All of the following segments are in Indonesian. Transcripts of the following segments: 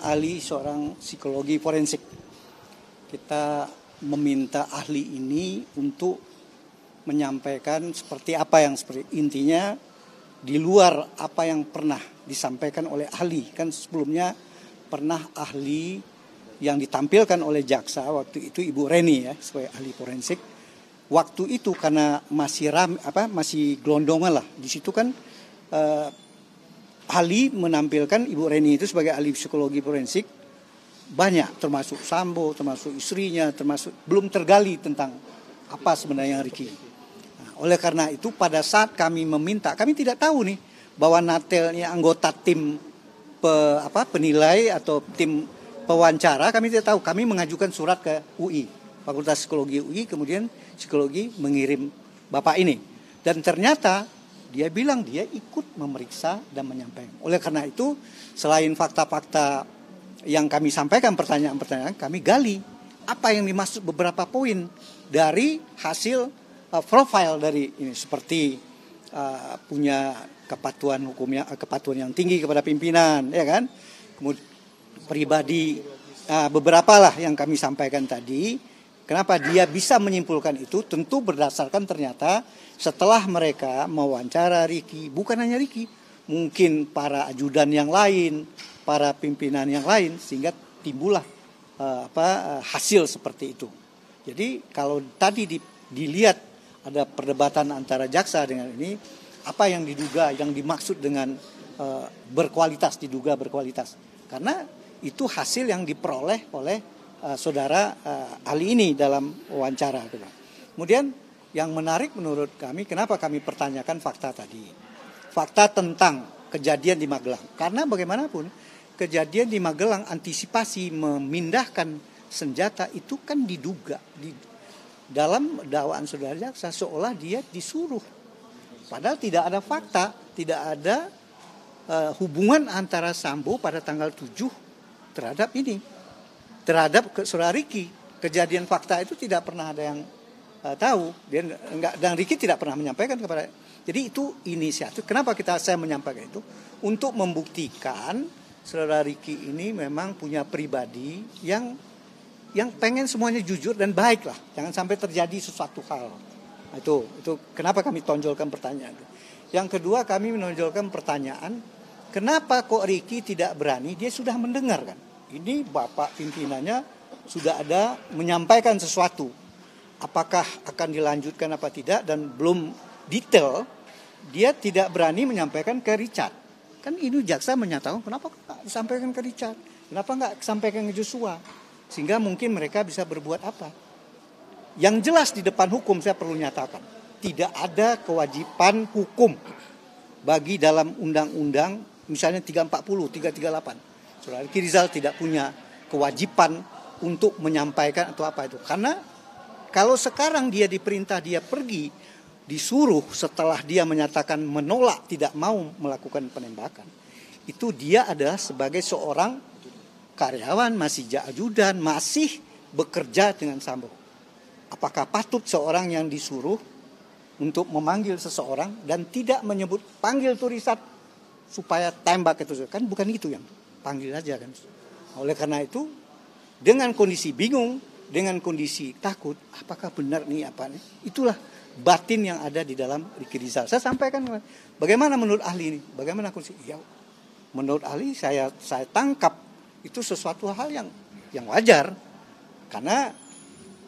ahli seorang psikologi forensik. Kita meminta ahli ini untuk menyampaikan seperti apa yang seperti intinya di luar apa yang pernah disampaikan oleh ahli. Kan sebelumnya pernah ahli yang ditampilkan oleh jaksa waktu itu Ibu Reni ya sebagai ahli forensik. Waktu itu karena masih masih gelondongan lah. Di situ kan ahli menampilkan Ibu Reni itu sebagai ahli psikologi forensik banyak, termasuk Sambo, termasuk istrinya, termasuk belum tergali tentang apa sebenarnya Ricky. Nah, oleh karena itu pada saat kami meminta, kami tidak tahu nih bahwa Natelnya anggota tim penilai atau tim pewawancara, kami tidak tahu. Kami mengajukan surat ke UI, Fakultas Psikologi UI, kemudian psikologi mengirim Bapak ini. Dan ternyata dia bilang dia ikut memeriksa dan menyampaikan. Oleh karena itu, selain fakta-fakta yang kami sampaikan, pertanyaan-pertanyaan, kami gali apa yang dimaksud beberapa poin dari hasil profil dari ini. Seperti punya kepatuhan yang tinggi kepada pimpinan, ya kan? Kemudian pribadi, beberapa lah yang kami sampaikan tadi. Kenapa dia bisa menyimpulkan itu? Tentu berdasarkan ternyata setelah mereka mewawancara Ricky, bukan hanya Ricky, mungkin para ajudan yang lain, para pimpinan yang lain, sehingga timbullah hasil seperti itu. Jadi kalau tadi dilihat ada perdebatan antara jaksa dengan ini, apa yang diduga, yang dimaksud dengan diduga berkualitas, karena itu hasil yang diperoleh oleh saudara ahli ini dalam wawancara. Kemudian yang menarik menurut kami, kenapa kami pertanyakan fakta tadi, fakta tentang kejadian di Magelang, karena bagaimanapun kejadian di Magelang, antisipasi memindahkan senjata itu kan diduga dalam dakwaan saudara jaksa seolah dia disuruh, padahal tidak ada fakta, tidak ada hubungan antara Sambo pada tanggal 7 terhadap saudara Ricky. Kejadian fakta itu tidak pernah ada yang tahu, dan Ricky tidak pernah menyampaikan kepada. Jadi itu inisiatif. Kenapa saya menyampaikan itu? Untuk membuktikan saudara Ricky ini memang punya pribadi yang pengen semuanya jujur dan baik lah. Jangan sampai terjadi sesuatu hal. Itu kenapa kami tonjolkan pertanyaan itu. Yang kedua, kami menonjolkan pertanyaan, kenapa kok Ricky tidak berani? Dia sudah mendengar kan. Ini bapak pimpinannya sudah ada menyampaikan sesuatu. Apakah akan dilanjutkan apa tidak, dan belum detail, dia tidak berani menyampaikan ke Richard. Kan ini jaksa menyatakan kenapa nggak disampaikan ke Richard, kenapa nggak disampaikan ke Joshua, sehingga mungkin mereka bisa berbuat apa. Yang jelas di depan hukum saya perlu nyatakan, tidak ada kewajiban hukum bagi dalam undang-undang misalnya 340, 338. Saudara Ricky Rizal tidak punya kewajiban untuk menyampaikan atau apa itu. Karena kalau sekarang dia diperintah, dia pergi, disuruh setelah dia menyatakan menolak, tidak mau melakukan penembakan, itu dia adalah sebagai seorang karyawan, masih ajudan, masih bekerja dengan Sambo. Apakah patut seorang yang disuruh untuk memanggil seseorang dan tidak menyebut panggil tuh Richard supaya tembak itu? Kan bukan itu yang panggil aja kan. Oleh karena itu, dengan kondisi bingung, dengan kondisi takut, apakah benar nih apa nih? Itulah batin yang ada di dalam Ricky Rizal. Saya sampaikan, bagaimana menurut ahli ini? Bagaimana kondisi? Ya, menurut ahli saya tangkap itu sesuatu hal yang wajar. Karena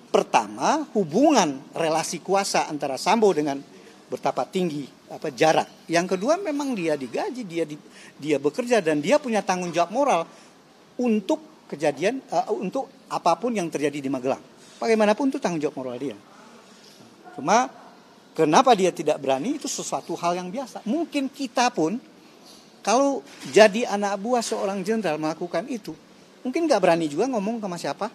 pertama, hubungan relasi kuasa antara Sambo dengan betapa tinggi jarak. Yang kedua, memang dia digaji, dia bekerja, dan dia punya tanggung jawab moral untuk kejadian, untuk apapun yang terjadi di Magelang. Bagaimanapun itu tanggung jawab moral dia. Cuma kenapa dia tidak berani, itu sesuatu hal yang biasa. Mungkin kita pun kalau jadi anak buah seorang jenderal melakukan itu, mungkin nggak berani juga ngomong sama siapa.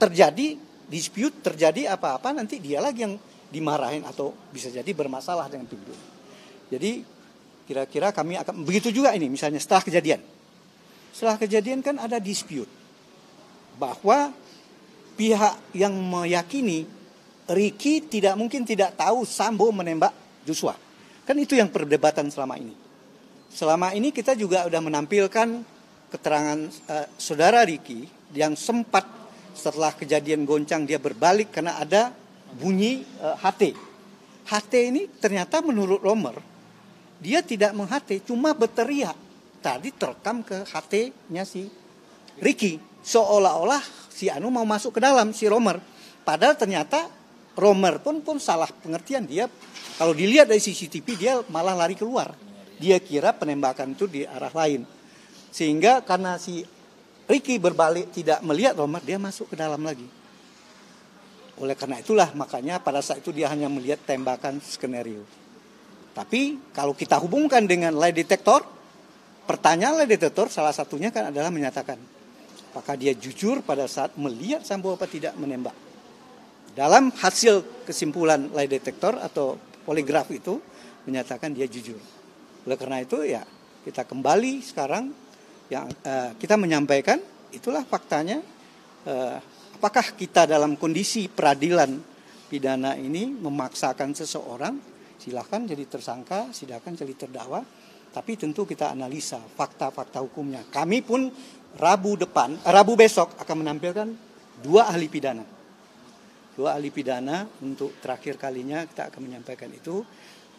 Terjadi dispute, terjadi apa-apa, nanti dia lagi yang dimarahin atau bisa jadi bermasalah dengan pimpinan. Jadi kira-kira kami akan begitu juga ini, misalnya setelah kejadian. Setelah kejadian kan ada dispute bahwa pihak yang meyakini Ricky mungkin tidak tahu Sambo menembak Joshua. Kan itu yang perdebatan selama ini. Selama ini kita juga sudah menampilkan keterangan saudara Ricky yang sempat setelah kejadian goncang dia berbalik karena ada bunyi HT. HT ini ternyata menurut Romer dia tidak meng-HT, cuma berteriak. Tadi terekam ke HT-nya si Ricky. Seolah-olah si Anu mau masuk ke dalam si Romer. Padahal ternyata Romer pun salah pengertian. Dia kalau dilihat dari CCTV dia malah lari keluar. Dia kira penembakan itu di arah lain. Sehingga karena si Ricky berbalik tidak melihat Romer, dia masuk ke dalam lagi. Oleh karena itulah makanya pada saat itu dia hanya melihat tembakan skenario. Tapi kalau kita hubungkan dengan lie detector, pertanyaan lie detector salah satunya kan adalah menyatakan apakah dia jujur pada saat melihat Sambo apa tidak menembak. Dalam hasil kesimpulan lie detector atau poligraf itu menyatakan dia jujur. Oleh karena itu ya kita kembali sekarang yang kita menyampaikan itulah faktanya. Apakah kita dalam kondisi peradilan pidana ini memaksakan seseorang silahkan jadi tersangka, silahkan jadi terdakwa, tapi tentu kita analisa fakta-fakta hukumnya. Kami pun Rabu besok akan menampilkan 2 ahli pidana. 2 ahli pidana untuk terakhir kalinya kita akan menyampaikan itu.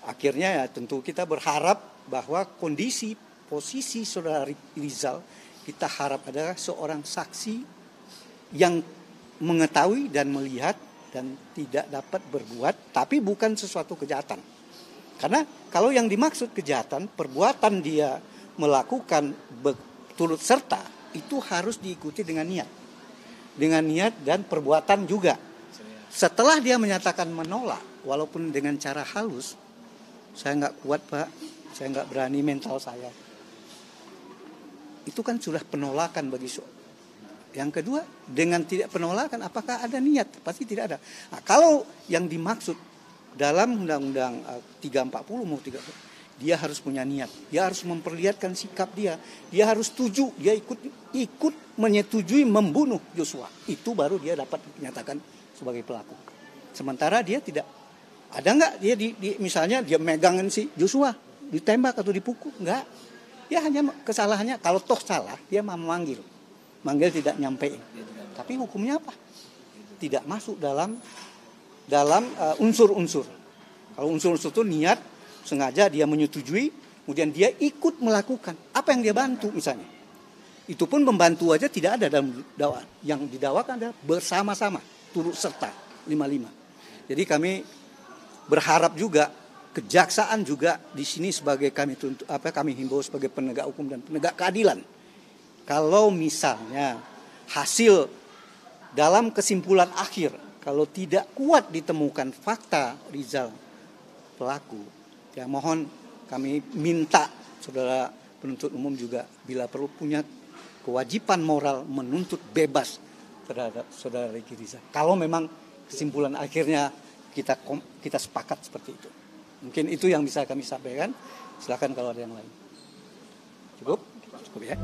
Akhirnya ya tentu kita berharap bahwa posisi saudara Rizal kita harap adalah seorang saksi yang mengetahui dan melihat dan tidak dapat berbuat, tapi bukan sesuatu kejahatan. Karena kalau yang dimaksud kejahatan, perbuatan dia melakukan turut serta, itu harus diikuti dengan niat. Dengan niat dan perbuatan juga. Setelah dia menyatakan menolak, walaupun dengan cara halus, saya nggak kuat Pak, saya nggak berani mental saya. Itu kan sudah penolakan bagi yang kedua, dengan tidak penolakan, apakah ada niat? Pasti tidak ada. Nah, kalau yang dimaksud dalam Undang-Undang 340 mau 30, dia harus punya niat. Dia harus memperlihatkan sikap dia. Dia harus setuju. Dia ikut menyetujui membunuh Joshua. Itu baru dia dapat dinyatakan sebagai pelaku. Sementara dia tidak. Ada nggak dia misalnya dia megangin si Joshua, ditembak atau dipukul? Enggak. Dia hanya kesalahannya kalau toh salah dia memanggil tidak nyampein. Tapi hukumnya apa? Tidak masuk dalam unsur-unsur. Kalau unsur-unsur itu niat, sengaja dia menyetujui, kemudian dia ikut melakukan. Apa yang dia bantu misalnya. Itu pun membantu aja tidak ada dalam dakwaan. Yang didakwakan adalah bersama-sama, turut serta 55. Jadi kami berharap juga kejaksaan juga di sini sebagai kami himbau sebagai penegak hukum dan penegak keadilan. Kalau misalnya hasil dalam kesimpulan akhir, kalau tidak kuat ditemukan fakta Rizal pelaku, ya mohon kami minta saudara penuntut umum juga bila perlu punya kewajiban moral menuntut bebas terhadap saudara Ricky Rizal. Kalau memang kesimpulan akhirnya kita sepakat seperti itu. Mungkin itu yang bisa kami sampaikan. Silakan kalau ada yang lain. Cukup ya.